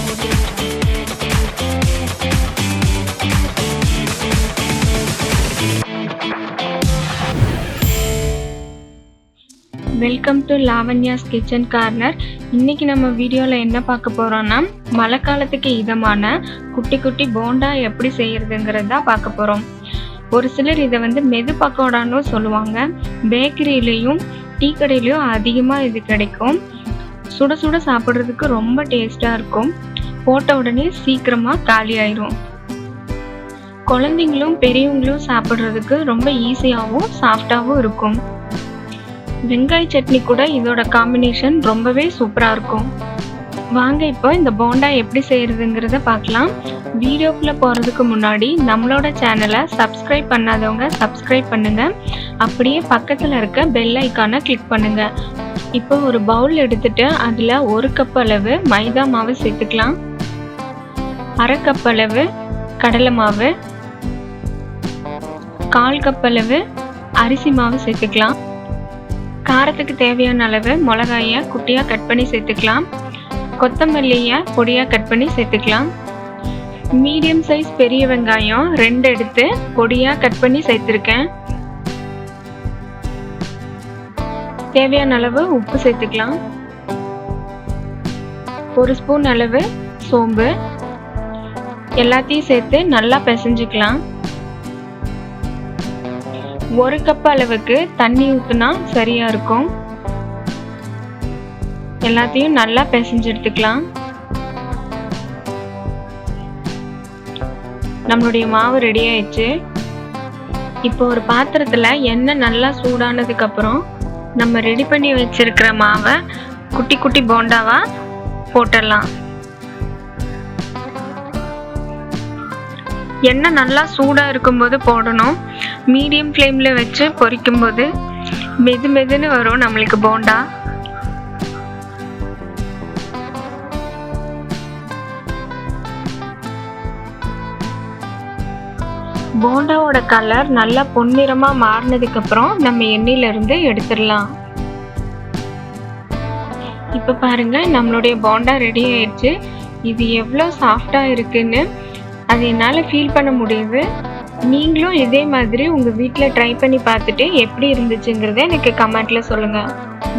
Welcome to Lavanya's kitchen corner. இன்னைக்கு நம்ம வீடியோவில் என்ன பார்க்க போகிறோம்னா, மழை காலத்துக்கு இதமான குட்டி குட்டி போண்டா எப்படி செய்யறதுங்கிறது தான் பார்க்க போகிறோம். ஒரு சிலர் இதை மெது பக்கோடான்னு சொல்லுவாங்க. பேக்கரியிலையும் டீ கடையிலையும் அதிகமாக இது கிடைக்கும். சுட சுட சாப்பிட்றதுக்கு ரொம்ப டேஸ்ட்டாக இருக்கும். போட்ட உடனே சீக்கிரமாக காலி ஆயிரும். குழந்தைங்களும் பெரியவங்களும் சாப்பிட்றதுக்கு ரொம்ப ஈஸியாகவும் சாஃப்டாகவும் இருக்கும். வெங்காய சட்னி கூட இதோட காம்பினேஷன் ரொம்பவே சூப்பராக இருக்கும். வாங்க இப்போ இந்த போண்டா எப்படி செய்யறதுங்கிறத பார்க்கலாம். வீடியோக்குள்ளே போகிறதுக்கு முன்னாடி நம்மளோட சேனலை சப்ஸ்கிரைப் பண்ணாதவங்க சப்ஸ்கிரைப் பண்ணுங்க. அப்படியே பக்கத்தில் இருக்க பெல் ஐக்கானை கிளிக் பண்ணுங்க. இப்போ ஒரு பவுல் எடுத்துட்டு அதில் 1 கப் அளவு மைதா மாவு சேர்த்துக்கலாம். 1/2 கப் அளவு கடலை மாவு, 1/4 கப் அளவு அரிசி மாவு சேர்த்துக்கலாம். காரத்துக்கு தேவையான அளவு மிளகாயை குட்டியாக கட் பண்ணி சேர்த்துக்கலாம். கொத்தமல்லியை பொடியாக கட் பண்ணி சேர்த்துக்கலாம். மீடியம் சைஸ் பெரிய வெங்காயம் 2 எடுத்து பொடியாக கட் பண்ணி சேர்த்துருக்கேன். தேவையான அளவு உப்பு சேர்த்துக்கலாம். 1 ஸ்பூன் அளவு சோம்பு. எல்லாத்தையும் சேர்த்து நல்லா பிசைஞ்சுக்கலாம். 1 கப் அளவுக்கு தண்ணி ஊற்றினா சரியா இருக்கும். எல்லாத்தையும் நல்லா பிசைஞ்சு எடுத்துக்கலாம். நம்மளுடைய மாவு ரெடி ஆயிடுச்சு. இப்போ ஒரு பாத்திரத்துல எண்ணெய் நல்லா சூடானதுக்கு அப்புறம் நம்ம ரெடி பண்ணி வச்சிருக்கிற மாவை குட்டி குட்டி போண்டாவா போட்டுடலாம். எண்ணெய் நல்லா சூடாக இருக்கும்போது போடணும். மீடியம் ஃப்ளேமில் வச்சு பொரிக்கும் போது மெது மெதுன்னு வரும் நம்மளுக்கு போண்டா. போண்டாவோட கலர் நல்லா பொன்னிறமாக மாறினதுக்கு அப்புறம் நம்ம எண்ணெயிலிருந்து எடுத்துடலாம். இப்போ பாருங்க, நம்மளுடைய போண்டா ரெடி ஆயிடுச்சு. இது எவ்வளோ சாஃப்டாக இருக்குன்னு அது என்னால் ஃபீல் பண்ண முடியுது. நீங்களும் இதே மாதிரி உங்கள் வீட்டில் ட்ரை பண்ணி பார்த்துட்டு எப்படி இருந்துச்சுங்கிறத எனக்கு கமெண்ட்டில் சொல்லுங்கள்.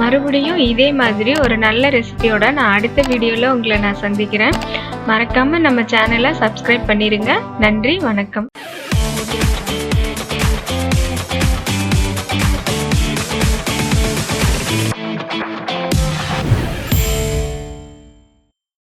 மறுபடியும் இதே மாதிரி ஒரு நல்ல ரெசிபியோட நான் அடுத்த வீடியோவில் உங்களை நான் சந்திக்கிறேன். மறக்காமல் நம்ம சேனலை சப்ஸ்கிரைப் பண்ணிடுங்க. நன்றி, வணக்கம்.